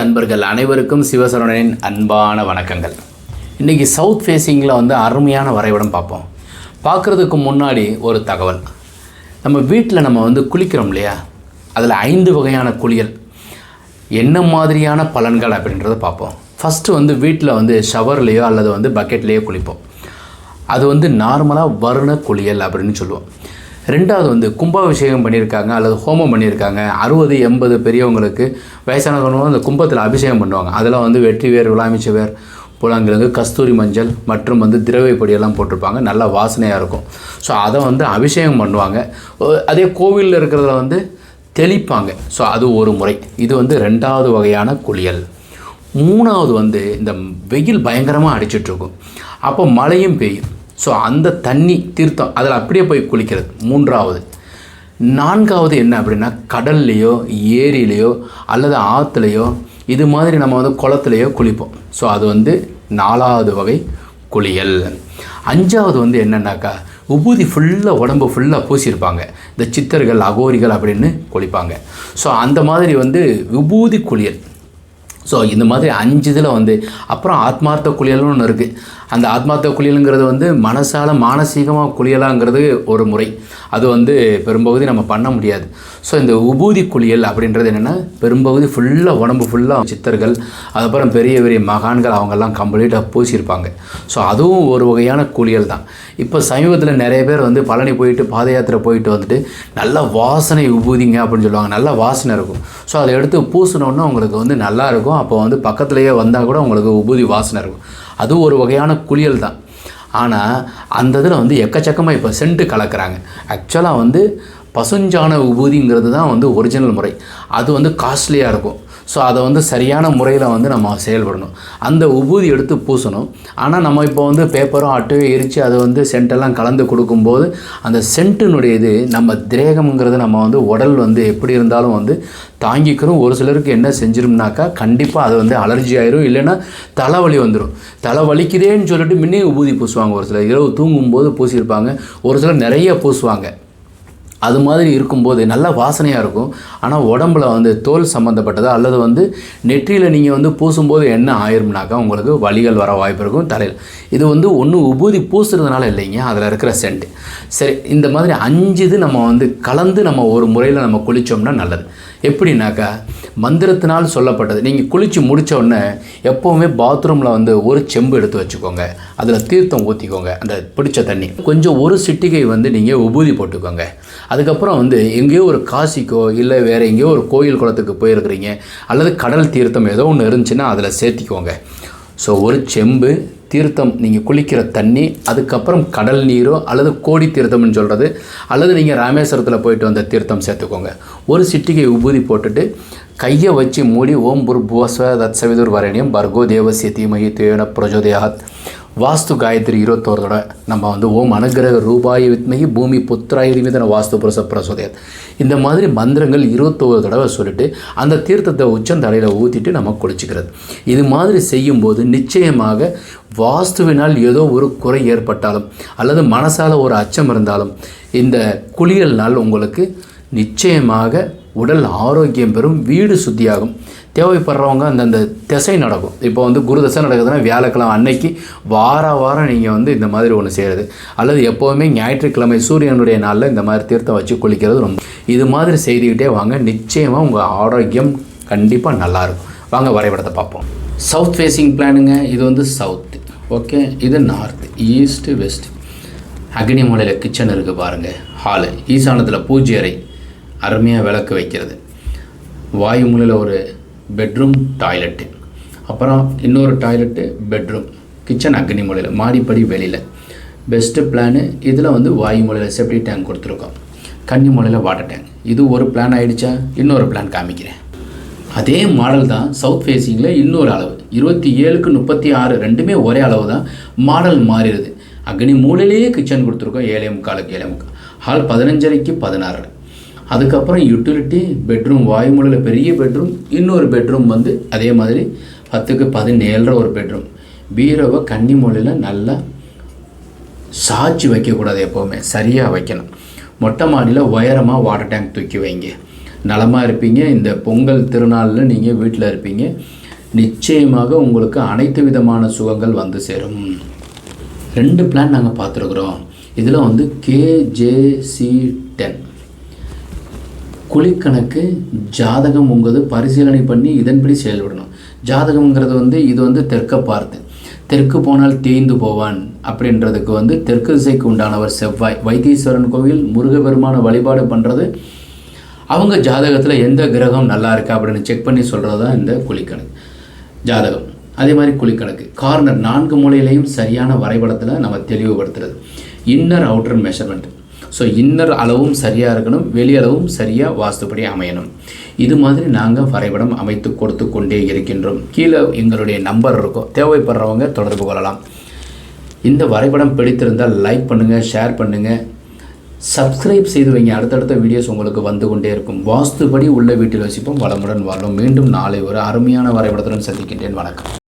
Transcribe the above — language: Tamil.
அன்பர்கள் அனைவருக்கும் சிவசரவணனின் அன்பான வணக்கங்கள். இன்றைக்கி சவுத் ஃபேஸிங்கில் அருமையான வரைபடம் பார்ப்போம். பார்க்குறதுக்கு முன்னாடி ஒரு தகவல். நம்ம வீட்டில் நம்ம குளிக்கிறோம் இல்லையா, அதில் 5 வகையான குளியல் என்ன மாதிரியான பலன்கள் அப்படின்றத பார்ப்போம். ஃபஸ்ட்டு வீட்டில் ஷவர்லேயோ அல்லது பக்கெட்லேயோ குளிப்போம். அது நார்மலாக வருண குளியல் அப்படின்னு சொல்லுவோம். ரெண்டாவது கும்பாபிஷேகம் பண்ணியிருக்காங்க அல்லது ஹோமம் பண்ணியிருக்காங்க. 60-80 பெரியவங்களுக்கு வயசானவங்களும் அந்த கும்பத்தில் அபிஷேகம் பண்ணுவாங்க. அதில் வெற்றி வேர், விளாமிச்ச வேர், புலாங்கிழங்கு, கஸ்தூரி மஞ்சள் மற்றும் திரவிய பொடியெல்லாம் போட்டிருப்பாங்க. நல்லா வாசனையாக இருக்கும். ஸோ அதை அபிஷேகம் பண்ணுவாங்க. அதே கோவிலில் இருக்கிறதுல தெளிப்பாங்க. ஸோ அது ஒரு முறை. இது 2வது வகையான குளியல். 3வது இந்த வெயில் பயங்கரமாக அடிச்சிட்ருக்கும். அப்போ மழையும் பெய்யும். ஸோ அந்த தண்ணி தீர்த்தம் அதில் அப்படியே போய் குளிக்கிறது 3வது. 4வது என்ன அப்படின்னா, கடல்லையோ ஏரியிலையோ அல்லது ஆற்றுலையோ இது மாதிரி நம்ம குளத்துலையோ குளிப்போம். ஸோ அது 4வது வகை குளியல். 5வது என்னன்னாக்கா, உபூதி ஃபுல்லாக உடம்பு ஃபுல்லாக பூசியிருப்பாங்க. இந்த சித்தர்கள், அகோரிகள் அப்படின்னு குளிப்பாங்க. ஸோ அந்த மாதிரி விபூதி குளியல். ஸோ இந்த மாதிரி 5 இதில் அப்புறம் ஆத்மார்த்த குளியல்னு ஒன்று இருக்குது. அந்த ஆத்மார்த்த குளியலுங்கிறது மனசால் மானசீகமாக குளியலாங்கிறது ஒரு முறை. அது பெரும்பகுதி நம்ம பண்ண முடியாது. ஸோ இந்த உபூதி குளியல் அப்படின்றது என்னென்னா, பெரும்பகுதி ஃபுல்லாக உடம்பு ஃபுல்லாக சித்தர்கள், அதுக்கப்புறம் பெரிய பெரிய மகான்கள் அவங்கெல்லாம் கம்ப்ளீட்டாக பூசியிருப்பாங்க. ஸோ அதுவும் ஒரு வகையான குளியல் தான். இப்போ சமீபத்தில் நிறைய பேர் பழனி போயிட்டு பாத யாத்திரை போயிட்டு நல்ல வாசனை உபூதிங்க அப்படின்னு சொல்லுவாங்க. நல்ல வாசனை இருக்கும். ஸோ அதை எடுத்து பூசினோன்னா உங்களுக்கு நல்லா இருக்கும். அப்போ பக்கத்துலேயே வந்தால் கூட உங்களுக்கு உபூதி வாசனை இருக்கும். அதுவும் ஒரு வகையான குளியல் தான். ஆனால் அந்த இதில் எக்கச்சக்கமாக இப்போ சென்ட்டு கலக்கிறாங்க. ஆக்சுவலாக பசுஞ்சாண உபூதிங்கிறது தான் ஒரிஜினல் முறை. அது காஸ்ட்லியாக இருக்கும். ஸோ அதை சரியான முறையில் நம்ம செயல்படணும். அந்த உபூதி எடுத்து பூசணும். ஆனால் நம்ம இப்போ பேப்பரோ அட்டையோ எரித்து அதை சென்ட்டெல்லாம் கலந்து கொடுக்கும்போது அந்த சென்ட்டினுடைய இது நம்ம திரேகம்ங்கிறது நம்ம உடல் எப்படி இருந்தாலும் தாங்கிக்கிறோம். ஒரு சிலருக்கு என்ன செஞ்சிரும்னாக்கா, கண்டிப்பாக அது அலர்ஜி ஆயிரும். இல்லைன்னா தலைவலி வந்துடும். தலைவலிக்குதேன்னு சொல்லிட்டு முன்னே உபூதி பூசுவாங்க. ஒரு சிலர் இரவு தூங்கும்போது பூசியிருப்பாங்க. ஒரு சிலர் நிறைய பூசுவாங்க. அது மாதிரி இருக்கும்போது நல்ல வாசனையாக இருக்கும். ஆனால் உடம்புல தோல் சம்மந்தப்பட்டது அல்லது நெற்றியில் நீங்கள் பூசும்போது என்ன ஆயிரும்னாக்கா, உங்களுக்கு வலிகள் வர வாய்ப்பு இருக்கும் தலையில். இது ஒன்று உபூதி பூசுறதுனால இல்லைங்க, அதில் இருக்கிற சென்ட். சரி, இந்த மாதிரி 5 இது நம்ம கலந்து நம்ம ஒரு முறையில் நம்ம குளித்தோம்னா நல்லது. எப்படின்னாக்கா, மந்திரத்தினால் சொல்லப்பட்டது. நீங்கள் குளித்து முடித்த உடனே எப்போவுமே பாத்ரூமில் ஒரு செம்பு எடுத்து வச்சுக்கோங்க. அதில் தீர்த்தம் ஊற்றிக்கோங்க. அந்த பிடிச்ச தண்ணி கொஞ்சம் ஒரு சிட்டிகை நீங்கள் உபூதி போட்டுக்கோங்க. அதுக்கப்புறம் எங்கேயோ ஒரு காசிக்கோ இல்லை வேறு எங்கேயோ ஒரு கோயில் குளத்துக்கு போயிருக்கிறீங்க அல்லது கடல் தீர்த்தம் ஏதோ ஒன்று இருந்துச்சுன்னா அதில் சேர்த்திக்கோங்க. ஸோ ஒரு செம்பு தீர்த்தம், நீங்கள் குளிக்கிற தண்ணி, அதுக்கப்புறம் கடல் நீரோ அல்லது கோடி தீர்த்தம்னு சொல்கிறது, அல்லது நீங்கள் ராமேஸ்வரத்தில் போயிட்டு வந்த தீர்த்தம் சேர்த்துக்கோங்க. ஒரு சிட்டிகை உபூதி போட்டுட்டு கையை வச்சு மூடி ஓம் புர்புவஸ்வ தத்சவிதுர் வரணியம் பர்கோ தேவசிய தீமகி தேவன பிரஜோதயாத் வாஸ்து காயத்ரி 21 தடவை நம்ம ஓம் அனுகிரக ரூபாய் வித்மகி பூமி புத்திராய மீதன வாஸ்து புருஷ பிரசோதயாத் இந்த மாதிரி மந்திரங்கள் 21 தடவை சொல்லிட்டு அந்த தீர்த்தத்தை உச்சந்தலையில் ஊற்றிட்டு நம்ம குளிச்சுக்கிறது. இது மாதிரி செய்யும்போது நிச்சயமாக வாஸ்துவினால் ஏதோ ஒரு குறை ஏற்பட்டாலும் அல்லது மனசால் ஒரு அச்சம் இருந்தாலும் இந்த குளியல் நாள் உங்களுக்கு நிச்சயமாக உடல் ஆரோக்கியம் பெறும், வீடு சுத்தியாகும். தேவைப்படுறவங்க அந்தந்த திசை நடக்கும். இப்போ குரு தசை நடக்குதுன்னா வியாழக்கிழமை அன்னைக்கு வாரம் நீங்கள் இந்த மாதிரி ஒன்று செய்கிறது, அல்லது எப்போவுமே ஞாயிற்றுக்கிழமை சூரியனுடைய நாளில் இந்த மாதிரி தீர்த்தம் வச்சு குளிக்கிறது ரொம்ப. இது மாதிரி செய்துக்கிட்டே வாங்க, நிச்சயமாக உங்கள் ஆரோக்கியம் கண்டிப்பாக நல்லாயிருக்கும். வாங்க வரைபடத்தை பார்ப்போம். சவுத் ஃபேஸிங் பிளானுங்க. இது சவுத்து. ஓகே, இது நார்த்து, ஈஸ்ட்டு, வெஸ்ட். அக்னி மூலையில் கிச்சன் இருக்குது பாருங்கள். ஹாலு, ஈசானத்தில் பூஜை அறை, அருமையாக விளக்கு வைக்கிறது. வாயு மூலையில் ஒரு பெட்ரூம், டாய்லெட்டு, அப்புறம் இன்னொரு டாய்லெட்டு, பெட்ரூம், கிச்சன் அக்னி மூலையில், மாடிப்படி வெளியில். Best plan. இதில் வாயு மூலையில் செப்டி டேங்க் கொடுத்துருக்கோம். கன்னி மூலையில் வாட்டர் டேங்க். இது ஒரு பிளான் ஆகிடுச்சா? இன்னொரு பிளான் காமிக்கிறேன். அதே மாடல் தான் சவுத் ஃபேஸிங்கில் இன்னொரு அளவு 27க்கு 36 ரெண்டுமே ஒரே அளவு தான். மாடல் மாறிடுது. அக்னி மூலையிலேயே கிச்சன் கொடுத்துருக்கோம். 7:45க்கு 7:45. ஹால் 15:30க்கு 16. அதுக்கப்புறம் யூட்டிலிட்டி பெட்ரூம், வாயுமூலையில் பெரிய பெட்ரூம், இன்னொரு பெட்ரூம் அதே மாதிரி 10க்கு 17 ஒரு பெட்ரூம். பீரோவை கன்னி மூலையில் நல்லா சாய்ச்சி வைக்கக்கூடாது, எப்போவுமே சரியாக வைக்கணும். மொட்டை மாடியில் உயரமாக வாட்டர் டேங்க் தூக்கி வைங்க. நலமாக இருப்பீங்க. இந்த பொங்கல் திருநாளில் நீங்கள் வீட்டில் இருப்பீங்க. நிச்சயமாக உங்களுக்கு அனைத்து விதமான சுகங்கள் வந்து சேரும். 2 பிளான் நாங்கள் பார்த்துருக்குறோம். இதில் வந்து KJC10 குழிக்கணக்கு ஜாதகம் உங்களது பரிசீலனை பண்ணி இதன்படி செயல்படணும். ஜாதகம்ங்கிறது வந்து இது வந்து தெற்க பார்த்து, தெற்கு போனால் தேய்ந்து போவான் அப்படின்றதுக்கு வந்து தெற்கு திசைக்கு உண்டானவர் செவ்வாய். வைத்தீஸ்வரன் கோவில் முருகபெருமான வழிபாடு பண்ணுறது அவங்க ஜாதகத்தில் எந்த கிரகம் நல்லா இருக்கா அப்படின்னு செக் பண்ணி சொல்கிறது தான் இந்த குழிக்கணக்கு ஜாதகம். அதே மாதிரி குழிக்கணக்கு கார்னர் 4 மூலையிலையும் சரியான வரைபடத்தில் நம்ம தெளிவுபடுத்துறது. Inner outer measurement. So inner அளவும் சரியாக இருக்கணும், வெளி அளவும் சரியாக வாஸ்துப்படி அமையணும். இது மாதிரி நாங்கள் வரைபடம் அமைத்து கொடுத்து கொண்டே இருக்கின்றோம். கீழே எங்களுடைய நம்பர் இருக்கும், தேவைப்படுறவங்க தொடர்பு கொள்ளலாம். இந்த வரைபடம் பிடித்திருந்தால் லைக் பண்ணுங்கள், ஷேர் பண்ணுங்கள், சப்ஸ்கிரைப் செய்து வைங்க. அடுத்தடுத்த வீடியோஸ் உங்களுக்கு வந்து கொண்டே இருக்கும். வாஸ்துபடி உள்ள வீட்டில் வசிப்போம், வளமுடன் வாழும். மீண்டும் நாளை ஒரு அருமையான வரைபடத்துடன் சந்திக்கின்றேன். வணக்கம்.